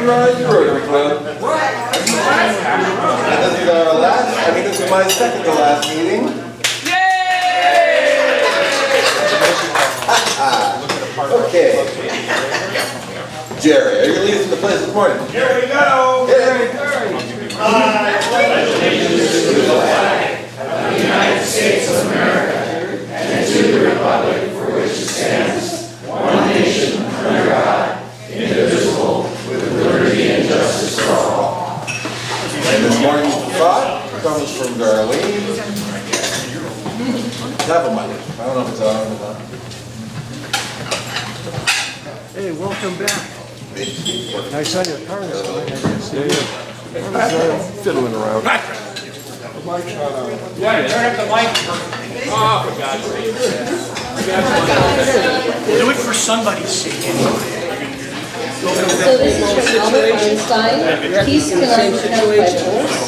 Rotary Club. And this is our last, this is my second to last meeting. Yay! Okay. Jerry, are you going to lead us to the place this morning? Here we go! Jerry. I pledge allegiance to the flag of the United States of America and to the republic for which it stands, one nation, under God, indivisible, with liberty and justice for all. And this morning's thought comes from Darlene. Tap on my lip. I don't know if it's on or not. Hey, welcome back. I saw your car this morning, I guess. Fiddling around. Yeah, turn up the mic. Oh, for God's sake. Do it for somebody's sake. So this is from Albert Einstein. Peace cannot have prejudice.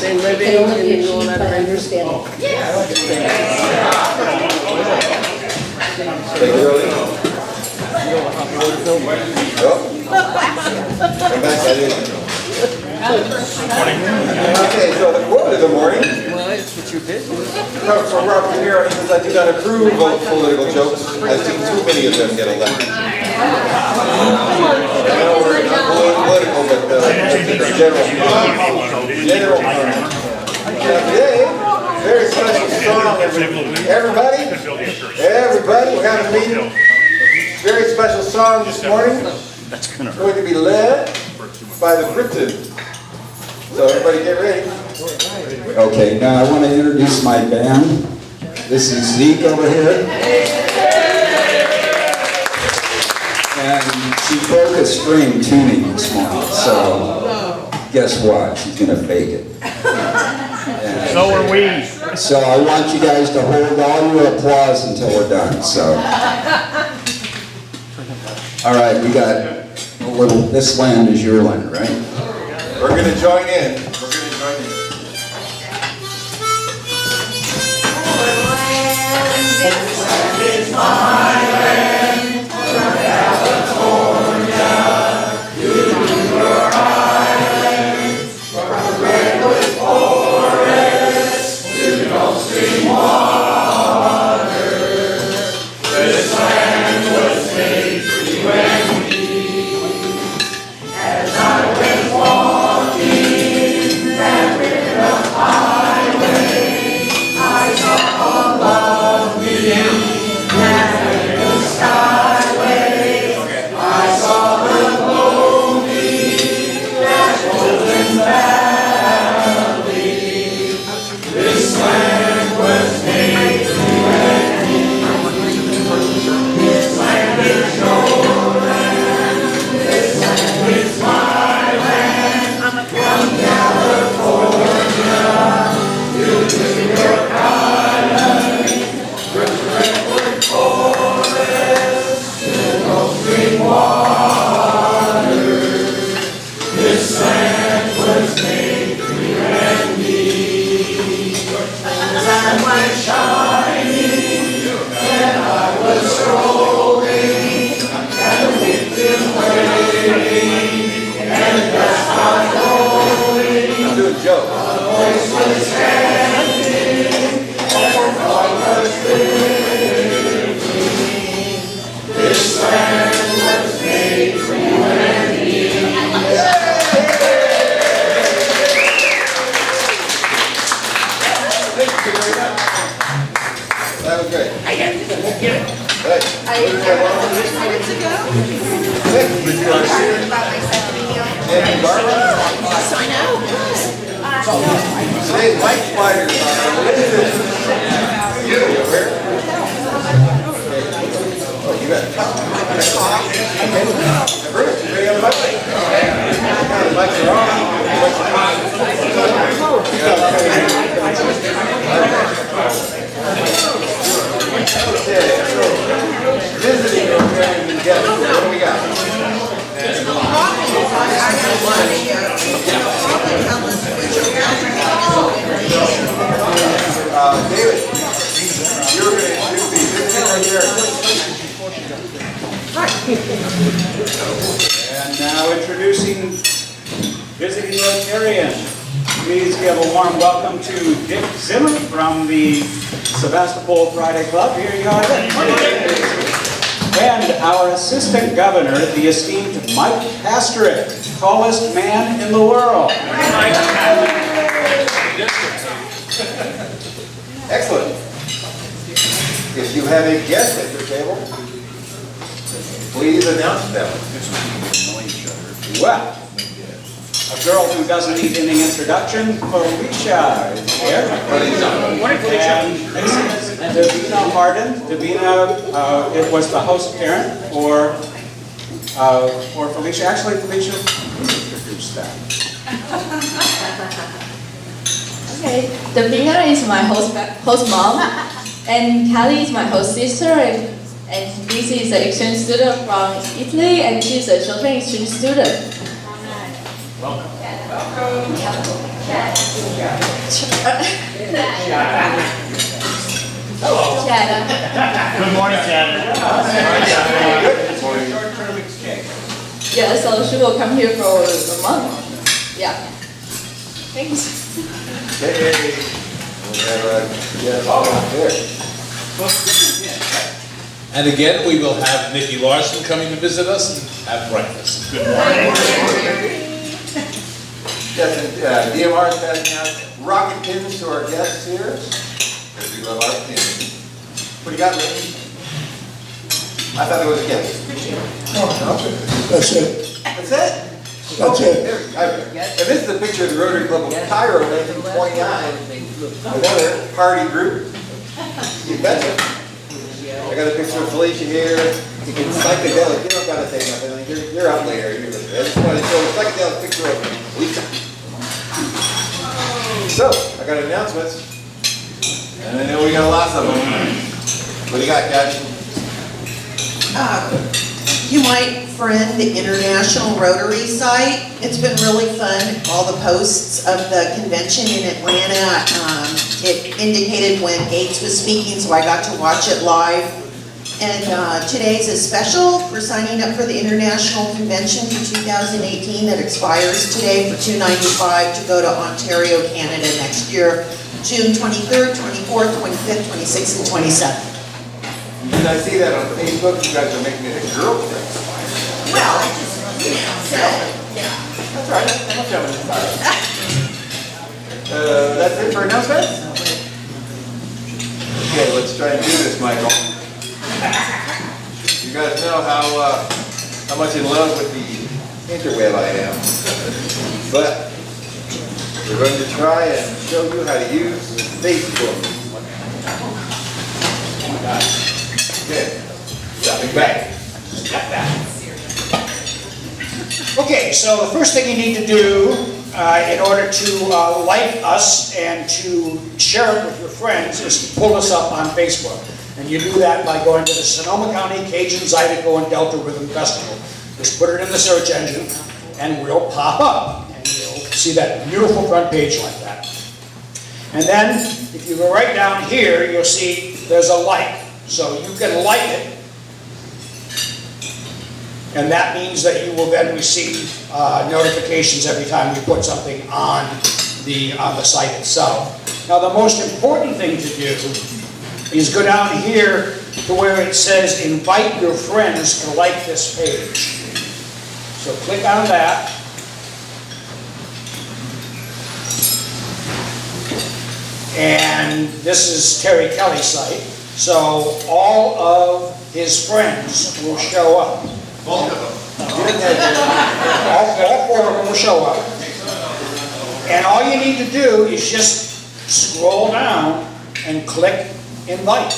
Can only be achieved by understanding. Thank you, Darlene. Okay, so the quote of the morning comes from Robert De Niro. He says, "I do not approve of political jokes. I've seen too many of them get elected." I know we're not political, but general. Today, very special song, everybody, we're having a meeting. Very special song this morning. It's going to be led by the Britons. So everybody get ready. Okay, now I want to introduce my band. This is Zeke over here. And she broke a string tuning this morning, so guess what? She's going to fake it. And So are we. so I want you guys to hold all your applause until we're done. So, all right, we got a little, this land is your land, right? We're going to join in. It's my land, from California to your islands, from the redwood forest to the Gulf Stream water. This land was made for you and me. As I went walking that river highway, I saw a lovely That was great. I get it. Get it. Right. And Barbara? Today's light spiders are you aware? Oh, you bet. Bruce, you ready on the mic? The mics are on. Okay, so visiting okay, guests, what do we got? David, you're going to be visiting right there. And now introducing Visiting Rotarian, please give a warm welcome to Dick Zimmer from the Sebastopol Friday Club. Here you are. And our Assistant Governor, the esteemed Mike Pastrick, tallest man in the world. Excellent. If you have a guest at your table, please announce them. Well, a girl who doesn't need any introduction, Felicia is here. Morning, And this is Davina Harden. Davina, it was the host parent for Felicia. Actually, Felicia, introduce that. Okay, Davina is my host mom, and Kelly is my host sister, and Lizzie is an exchange student from Italy, and she's a children exchange student. Welcome. Hello. Chad. Good morning, Chad. Short-term exchange. Yeah, so she will come here for a month. Yeah. Thanks. Hey, we have a guest out there. And again, we will have Nikki Larson coming to visit us and have breakfast. Good morning. Yes, and DMR is passing out rocket pins to our guests here, because we love our pins. What do you got, Lee? I thought there was a gift. That's it. That's it? That's Okay, it. and this is a picture of the Rotary Club of Cairo, 1929. Another party group. You betcha. I got a picture of Felicia here. You can psychedelic. You don't gotta say nothing. Like, you're out later. I just wanted to show a psychedelic picture of Felicia. So, I got announcements. And I know we got lots of them. What do you got, Kathy? You might friend the International Rotary site. It's been really fun, all the posts of the convention in Atlanta. It indicated when Gates was speaking, so I got to watch it live. And today's a special for signing up for the International Convention for 2018 that expires today for $295 to go to Ontario, Canada next year, June 23rd, 24th, 25th, 26th, and 27th. Did I see that on Facebook? You guys are making it a girl thing. Well, I just, That's right. I'm not jumping inside. That's it for announcements? Okay, let's try and do this, Michael. You guys know how much in love with the interweb I am. But we're going to try and show you how to use Facebook. Okay, stepping back. Okay, so the first thing you need to do in order to like us and to share it with your friends is to pull us up on Facebook. And you do that by going to the Sonoma County Cajun Zydeco and Delta Rhythm Festival. Just put it in the search engine and we'll pop up. And you'll see that beautiful front page like that. And then if you go right down here, you'll see there's a like. So you can like it. And that means that you will then receive notifications every time we put something on the site itself. Now the most important thing to do is go down here to where it says invite your friends to like this page. So click on that. And this is Terry Kelly's site. So all of his friends will show up. Both of them. All four of them will show up. And all you need to do is just scroll down and click invite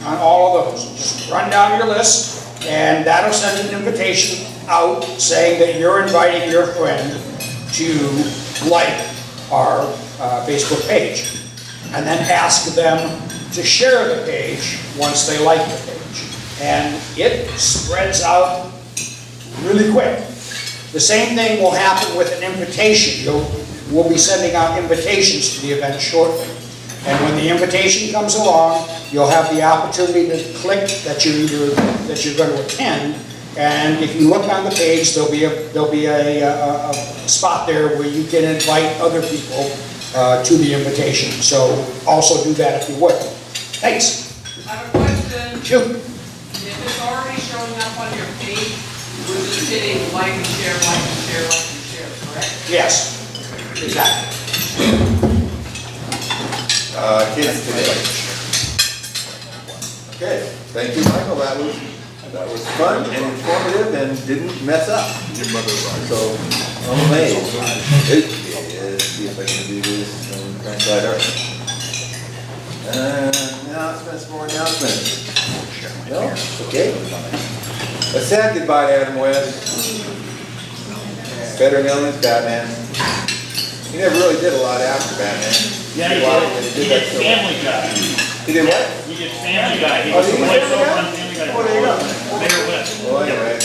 on all of those. Just run down your list and that'll send an invitation out saying that you're inviting your friend to like our Facebook page. And then ask them to share the page once they like the page. And it spreads out really quick. The same thing will happen with an invitation. We'll be sending out invitations to the event shortly. And when the invitation comes along, you'll have the opportunity to click that you're going to attend, And if you look on the page, there'll be a spot there where you can invite other people to the invitation. So also do that if you would. Thanks. I have a question. Shoot. If it's already showing up on your page, we're just hitting like and share, like and share, like and share, correct? Yes, exactly. Kids today. Okay, thank you, Michael. That was fun and informative and didn't mess up. So, I'm amazed. Let's see if I can do this and translate our. Announcements, more announcements. No? Okay. A sad goodbye to Adam West. Better known as Batman. He never really did a lot after Batman. Yeah, he did Family Guy. He did what? He did Family Guy. He Oh, was did the he voice Family over Guy? on Family Guy. Oh, there you go. Mayor West. Well, anyway.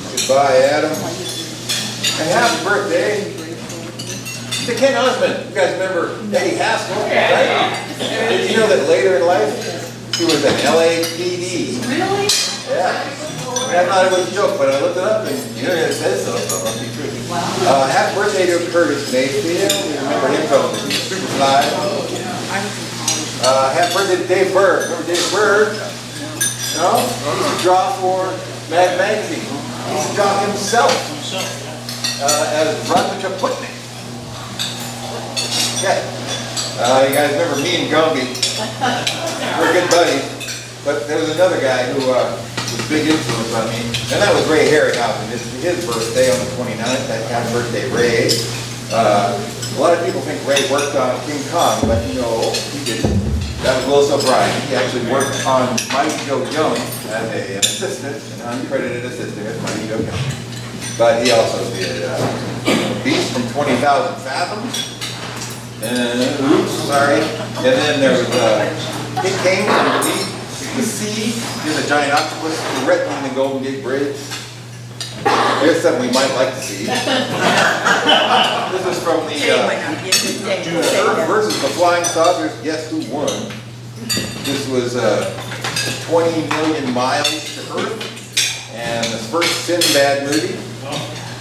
Goodbye, Adam. And happy birthday to Ken Osmond. You guys remember Eddie Haskell, right? Did you know that later in life, he was an LAPD? Really? Yeah. I thought it was a joke, but I looked it up and the internet says so, so it must be true. Happy birthday to Curtis Mayfield. You remember him from Superfly. Happy birthday to Dave Berg. Remember Dave Berg? No? He used to draw for Mad Magazine. He used to draw himself as Roger Putney. Okay. You guys remember me and Gumby? We're good buddies. But there was another guy who was a big influence on me, and that was Ray Harryhausen. It's his birthday on the 29th. Happy birthday, Ray. A lot of people think Ray worked on King Kong, but no, he didn't. That was Willis O'Brien. He actually worked on Mighty Joe Young as an assistant, an uncredited assistant as Mighty Joe Young. But he also did Beast from 20,000 Fathoms. Oops, sorry. And then there was Kid King from the Sea. He's a giant octopus threatening the Golden Gate Bridge. Here's something we might like to see. This is from the Earth versus the Flying Saucers. Guess who won? This was 20 million miles to Earth, and the first Sinbad movie.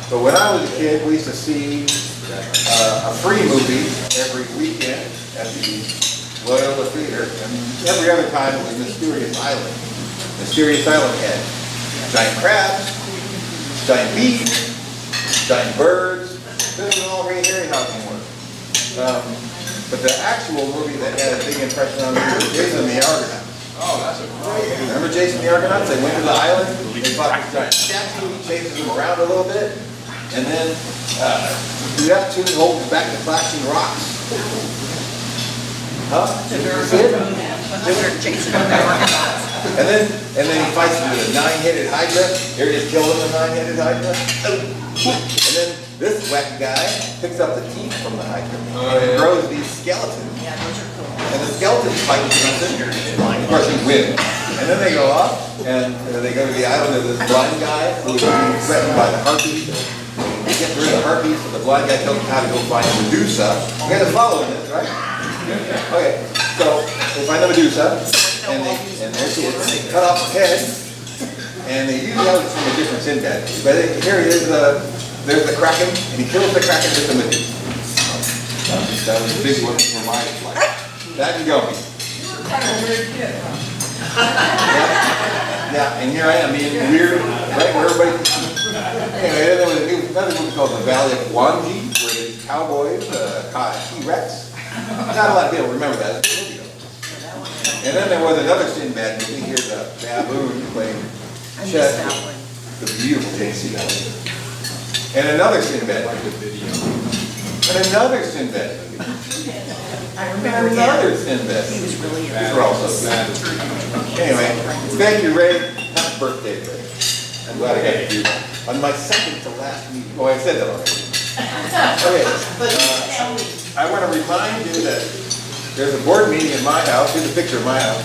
So when I was a kid, we used to see a free movie every weekend at the Loyola Theater, and every other time it was Mysterious Island. Mysterious Island had giant crabs, giant bees, giant birds. This was all Ray Harryhausen work. But the actual movie that had a big impression on me was Jason the Argonauts. Oh, that's a great. Remember Jason the Argonauts? They went to the island, they fought this giant statue, he chases them around a little bit, and then Neptune holds back the flashing rocks. Huh? And then he fights with a 9-headed Hydra. Here it is, killing the 9-headed Hydra. And then this whack guy picks up the teeth from the Hydra and grows these skeletons. And the skeletons fight with him. Of course, he wins. And then they go off and they go to the island of this blind guy who is being threatened by the harpies. They get rid of the harpies, so the blind guy tells him how to go find Medusa. You guys are following this, right? Okay, so they find the Medusa, and there she is. They cut off her head, and they usually have it from a different Sinbad. But here he is, there's the Kraken, and he kills the Kraken with the Medusa. That was a big one for my life. That can go. You were kind of a weird kid, huh? Yeah, and here I am being weird, right, where everybody can see. Anyway, then there was another movie called The Valley of Wanji, where these cowboys caught a T-Rex. Not a lot of people remember that. It's a movie though. And then there was another Sinbad movie. Here's a baboon playing chess with the beautiful J.C. And another Sinbad movie. And another Sinbad movie. I remember him. Another Sinbad movie. He was really These are all so bad. Anyway, thank you, Ray. Happy birthday, Ray. I'm glad I got to do that. On my second to last meeting. Oh, I said that already. Okay. I want to remind you that there's a board meeting in my house. Here's a picture of my house.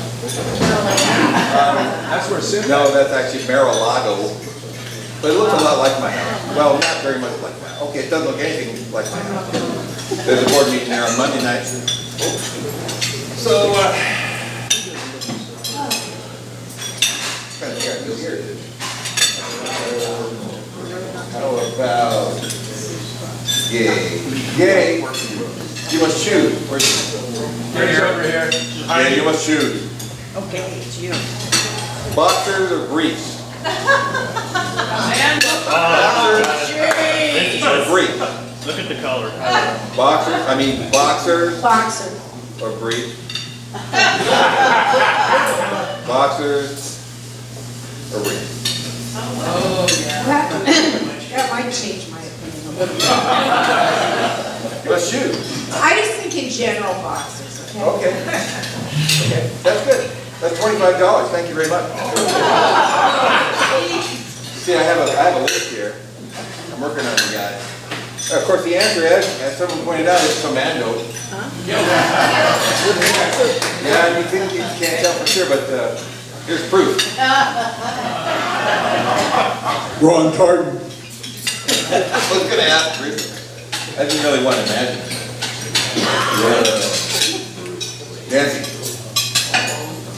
That's where Sim. No, that's actually Mar-a-Lago. But it looks a lot like my house. Well, not very much like my house. Okay, it doesn't look anything like my house. There's a board meeting there on Monday night. So, trying to figure out who's here. How about yay? Yay. You must choose. Where's Over here. yeah, you must choose. Okay, it's you. Boxers or briefs? Or briefs? Look at the color. Boxers Boxer. or briefs? Boxers or briefs? That might change my opinion a little bit. You must choose. I just think in general boxers, okay? Okay. Okay, that's good. That's $25. Thank you very much. See, I have a list here. I'm working on it, guys. Of course, the answer, as someone pointed out, is commando. Yeah, you think you can't tell for sure, but here's proof. Ron Carden. I was going to ask Bruce. I didn't really want to imagine. Nancy,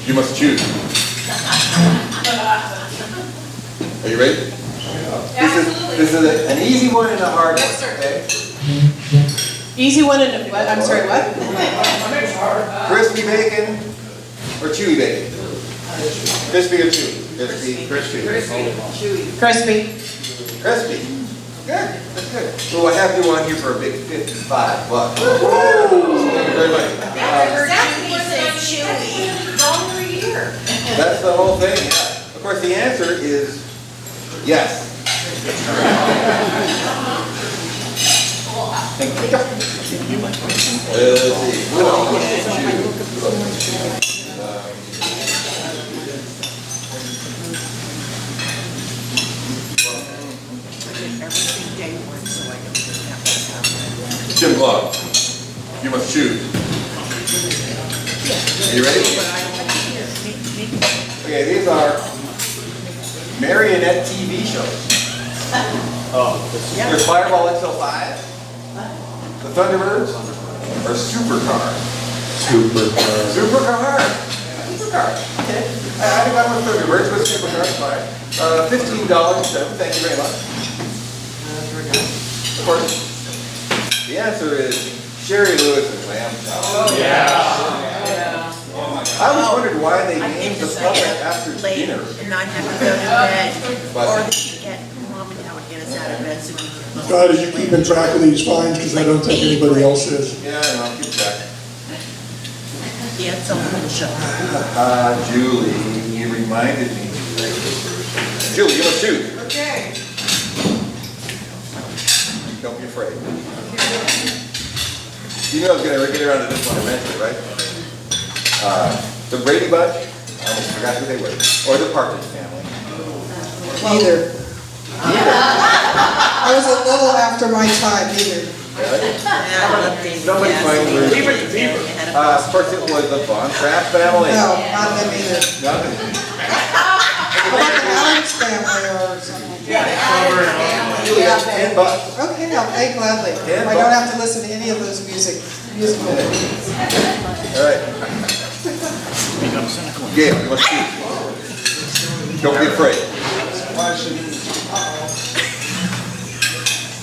you must choose. Are you ready? This is an easy one and a hard one. Yes, sir. Okay? Easy one and what? I'm sorry, what? Crispy bacon or chewy bacon? Crispy or chewy? Crispy. Crispy. Crispy. Good. That's good. Well, I have you on here for a big $55. Thank you very much. That's the whole thing, yeah. Of course, the answer is yes. Thank you. Let's see. Jim Glove, you must choose. Are you ready? Okay, these are marionette TV shows. There's Fireball XL5, the Thunderbirds, or Supercar. Supercar. Okay. I think I'm with Thunderbirds, but Supercar is fine. $15. Thank you very much. Of course, the answer is Sherry Lewis and lamb chop. I always wondered why they named the puppet after dinner. And not have to go to bed, But or get mom and dad would get us out of bed so we could. God, are you keeping track of these fines? Because I don't think anybody else is. yeah, I know, I'll keep track. Yeah, it's all in the show. Julie, you reminded me. Julie, you must choose. Okay. Don't be afraid. You knew I was going to get around to this one eventually, right? The Brady Bunch, I almost forgot who they were, or the Partridge Family. Neither. I was a little after my time, neither. Somebody find the of course, it was the Von Trapp Family. No, not them either. Nothing. How about the Adams family or something? Julie, that's $10. Okay, I'll pay gladly. I don't have to listen to any of those musical. All right. Gail, you must choose. Don't be afraid.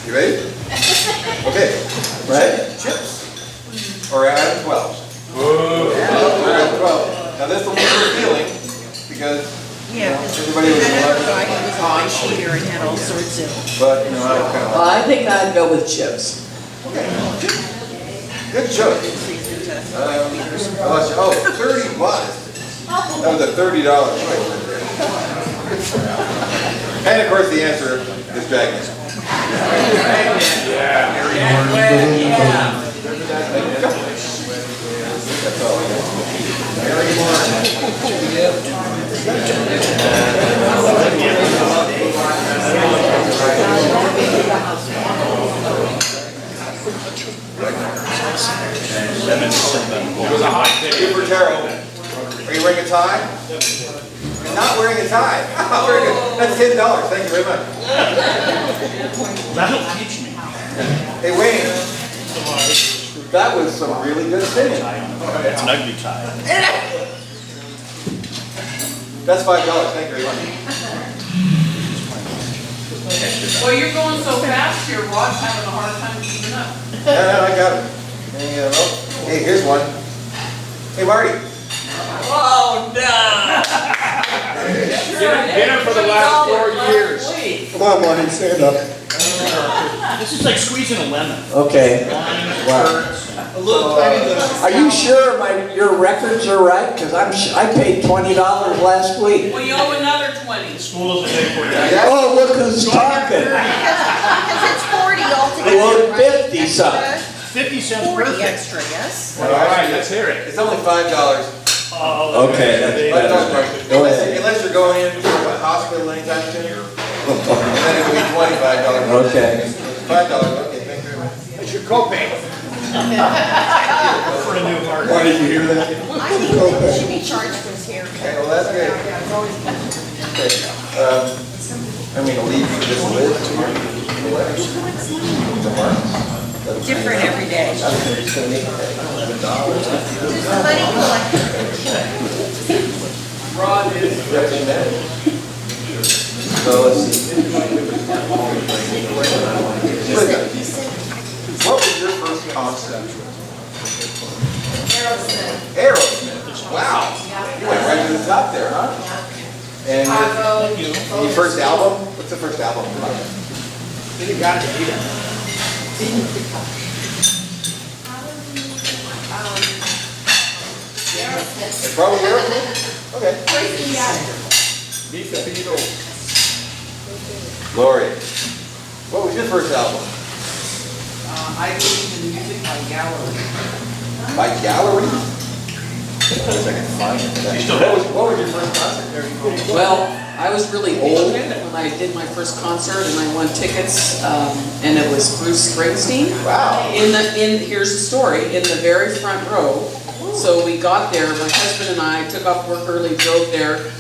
You ready? Okay. Right? Chips? Or Adam 12? Adam 12. Now this will be revealing because everybody was I was on cheater and had all sorts of. but you know, I kind of I think I'd go with chips. okay. Good choice. Oh, $30. That was a $30 choice. And of course the answer is Dragnet. That's all I got. Super Terrell, are you wearing a tie? You're not wearing a tie. Oh, very good. That's $10. Thank you very much. That'll teach me. Hey, Wayne, that was some really good singing. It's an ugly tie. That's $5. Thank you very much. Well, you're going so fast, your watch having a hard time keeping up. No, I got it. Hey, here's one. Hey, Marty. Oh, no. Dinner for the last 4 years. Come on, Marty, stand up. This is like squeezing a lemon. Okay. Wow. Are you sure your records are right? Because I paid $20 last week. Well, you owe another 20. School doesn't pay for you. Oh, look who's talking. Because it's 40 altogether, Well, right? 50 something. 50 cents 40 perfect. extra, yes? All right, let's hear it. It's only $5. Oh, Okay. Go ahead. Unless you're going into a hospital anytime soon. And then it would be $25. Okay. $5, okay, thank you very much. It's your copay. For a new heart. Why did you hear that? I think that should be charged for his hair. Okay, well, that's good. Okay, I'm gonna leave you this list. Different every day. Money collector. So let's see. What was your first concert? Aerosmith. Wow. You went right to the top there, huh? And your first album? What's the first album? You got it. Probably Aerosmith? Okay. Lori, what was your first album? I believe in music by gallery. By Gallery? What was your first concert? Well, I was really old when I did my first concert, and I won tickets, and it was Bruce Springsteen. Wow. Here's the story, in the very front row. So we got there, my husband and I took off work early, drove there,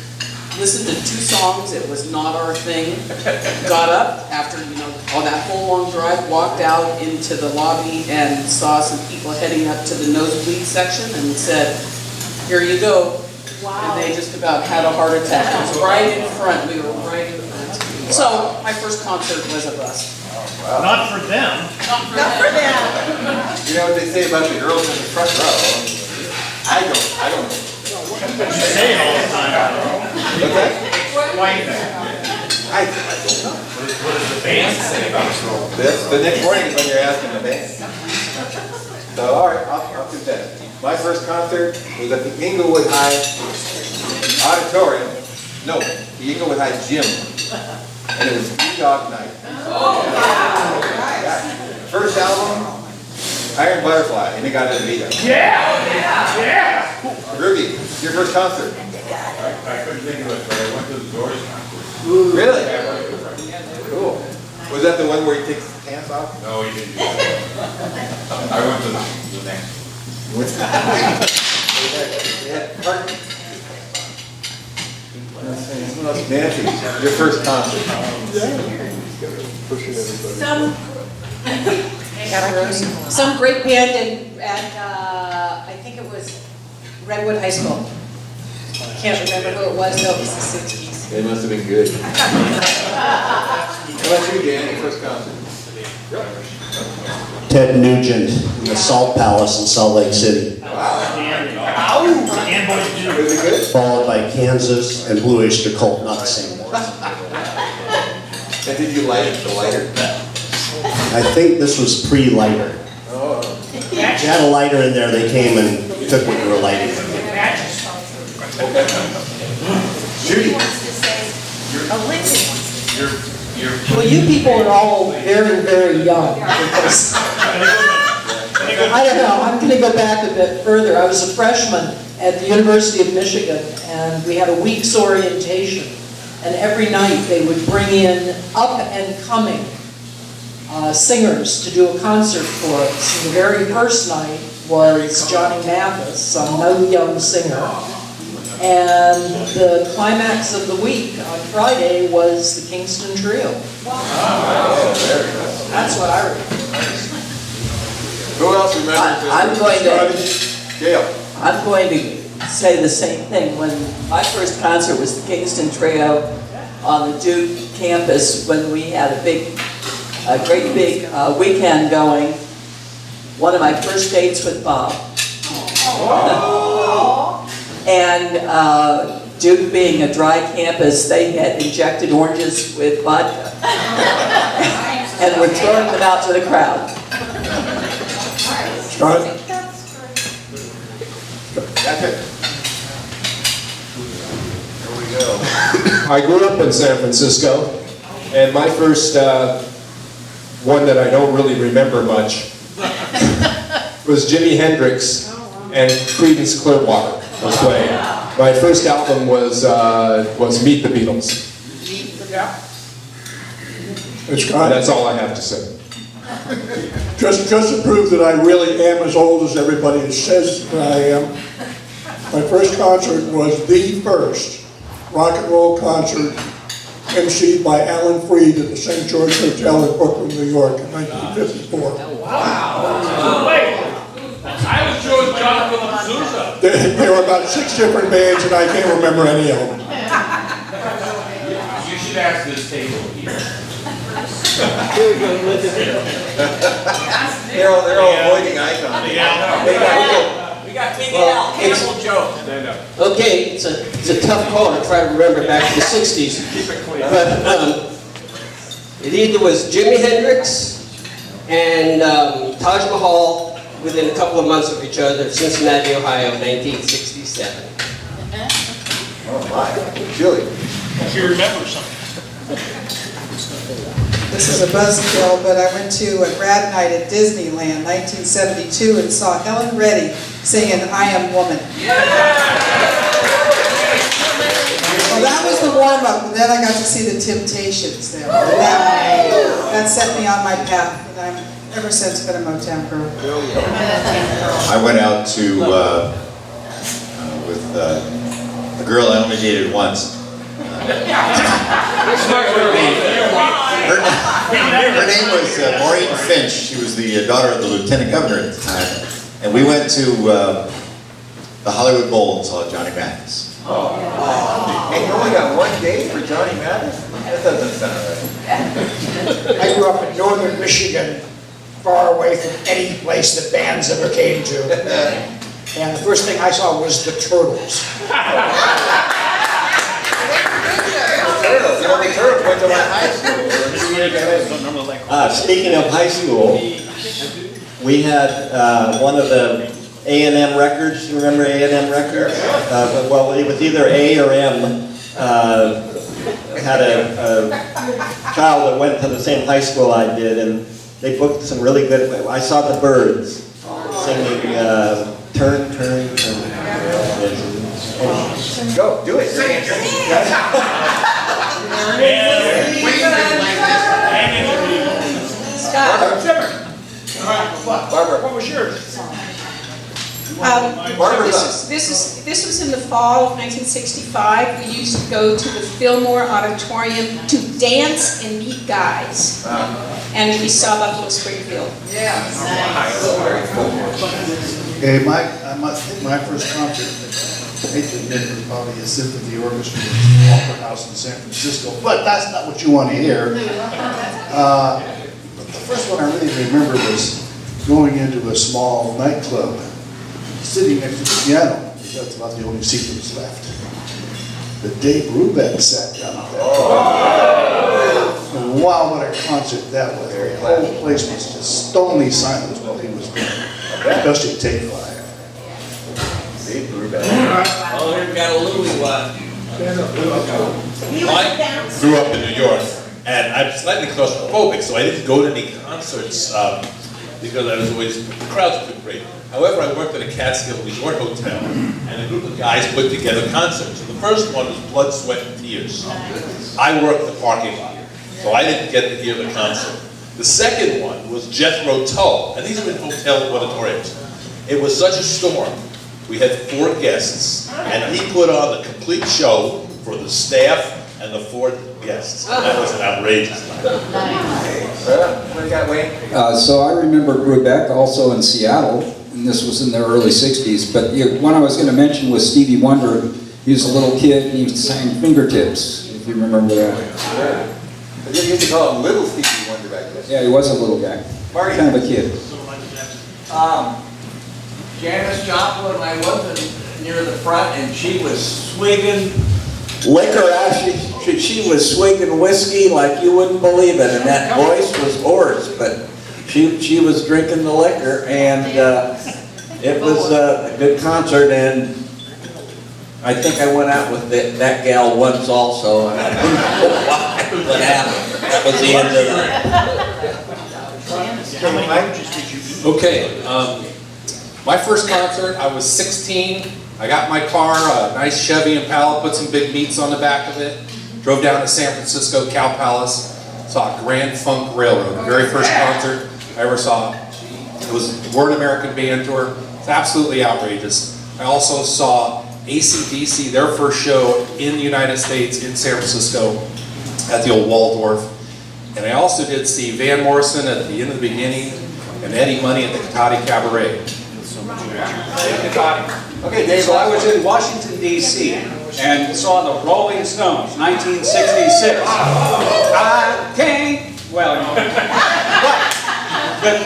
listened to 2 songs, it was not our thing. Got up after, all that whole long drive, walked out into the lobby and saw some people heading up to the nosebleed section and said, "Here you go." Wow. And they just about had a heart attack. It was right in front, we were right in front. So my first concert was a bust. Wow. Not for them. Not for them. You know what they say about the girls in the front row? I don't know. You say it all the time. Okay? Why? I don't know. What does the band say about it? That's the next morning is when you're asking the band. So, all right, I'll do that. My first concert was at the Inglewood High Auditorium. No, the Inglewood High Gym. And it was 3 Dog Night. First album, Iron Butterfly, and it got a video. Yeah! Ruby, your first concert? I couldn't think of it, but I went to the Doors concert. Really? Cool. Was that the one where he takes his pants off? No, he didn't do that. I went to the next Nancy, your first concert? Some great band at I think it was Redwood High School. Can't remember who it was, though, it was the 60s. It must have been good. How about you, Dan, your first concert? Ted Nugent in the Salt Palace in Salt Lake City. Was it good? Followed by Kansas and Blue Oyster Cult, not the same one. And did you light the lighter? I think this was pre-lighter. Oh. If you had a lighter in there, they came and took what you were lighting. Judy. Well, you people are all very, very young. Because I don't know, I'm going to go back a bit further. I was a freshman at the University of Michigan, and we had a week's orientation. And every night they would bring in up-and-coming singers to do a concert for us. And the very first night was Johnny Mathis, some no young singer. And the climax of the week on Friday was the Kingston Trio. That's what I remember. Who else remembers this? I'm going to say the same thing. When my first concert was the Kingston Trio, on the Duke campus when we had a great big weekend going. One of my first dates with Bob. And Duke being a dry campus, they had injected oranges with vodka. And were throwing them out to the crowd. Scott? That's it. Here we go. I grew up in San Francisco, and my first one that I don't really remember much was Jimi Hendrix and Creedence Clearwater was playing. My first album was Meet the Beatles. Scott? That's all I have to say. Just to prove that I really am as old as everybody says that I am, my first concert was the first rock and roll concert emceed by Alan Freed at the St. George Hotel in Brooklyn, New York in 1954. Wow. Wait. I was George Jonathan Sousa. There were about 6 different bands and I can't remember any of them. You should ask this table here. They're all avoiding eye contact. We got Big Al, Campbell Joe. Okay, it's a tough call to try to remember back to the 60s. But it either was Jimi Hendrix and Taj Mahal within a couple of months of each other, Cincinnati, Ohio, 1967. Oh my, Julie. She remembers something. This is a buzzkill, but I went to a grad night at Disneyland, 1972, and saw Helen Reddy singing "I Am Woman." Well, that was the warm-up, and then I got to see the Temptations there. That set me on my path, and I've ever since been a Motown girl. I went out to with a girl I only dated once. Her name was Maureen Finch. She was the daughter of the lieutenant governor at the time. And we went to the Hollywood Bowl and saw Johnny Mathis. Hey, you only got one date for Johnny Mathis? That doesn't sound right. I grew up in northern Michigan, far away from any place that bands ever came to. And the first thing I saw was the Turtles. The only Turtles went to my high school. Speaking of high school, we had one of the A&M records. You remember A&M records? Well, it was either A or M. Had a child that went to the same high school I did, and they booked some really good. I saw the Birds singing "Turn, Turn, Turn." Go, do it. Barbara, what was yours? This was in the fall of 1965. We used to go to the Fillmore Auditorium to dance and meet guys. And we saw Buffalo Springfield. Okay, I think my first concert, I hate to admit, was probably a symphony orchestra at the Opera House in San Francisco, but that's not what you want to hear. But the first one I really remember was going into a small nightclub, sitting next to the piano, because that's about the only seat that was left. But Dave Brubeck sat down at that. And wow, what a concert that was. The whole place was just stonily silent while he was playing, especially Take 5. Dave Brubeck. Oh, we've got a Louis one. I grew up in New York, and I'm slightly claustrophobic, so I didn't go to any concerts because I was always, the crowds were great. However, I worked at a Catskill Resort Hotel, and a group of guys put together concerts. And the first one was Blood, Sweat, and Tears. I worked the parking lot, so I didn't get to hear the concert. The second one was Jethro Tull, and these were in hotel auditoriums. It was such a storm. We had 4 guests, and he put on the complete show for the staff and the 4 guests. And that was an outrageous night. What do you got, Wayne? So I remember Brubeck also in Seattle, and this was in the early 60s, but one I was going to mention was Stevie Wonder. He was a little kid, and he sang Fingertips. If if you remember that. They used to call him Little Stevie Wonder back then. Yeah, he was a little guy. Marty. Kind of a kid. Janice Joplin, I wasn't near the front, and she was swigging liquor out. She was swigging whiskey like you wouldn't believe it, and that voice was hoarse, but she was drinking the liquor, and it was a good concert, and I think I went out with that gal once also, and I don't know why, what happened. That was the end of it. Okay, my first concert, I was 16. I got my car, a nice Chevy Impala, put some big meats on the back of it, drove down to San Francisco, Cow Palace, saw Grand Funk Railroad, the very first concert I ever saw. It was the Word American Band Tour. It's absolutely outrageous. I also saw AC/DC, their first show in the United States in San Francisco at the old Waldorf. And I also did see Van Morrison at the end of the beginning and Eddie Money at the Cotati Cabaret. Okay, Dave, so I was in Washington, D.C. and saw the Rolling Stones, 1966. I can't, well, but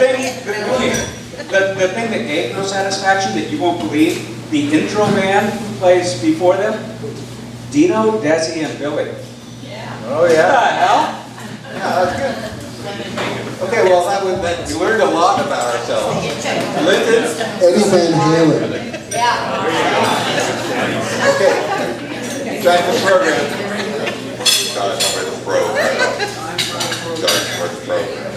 the thing that gave no satisfaction that you won't believe, the intro band who plays before them, Dino, Desi, and Billy. Oh, yeah. What the hell? Yeah, that's good. Okay, well, we learned a lot about ourselves. Linton? Eddie Van Halen. Okay. Time for the program. Time for the program. Time for the program.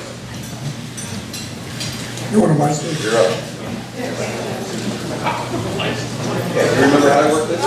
You want to mic me? You're up. Okay, do you remember how to work this?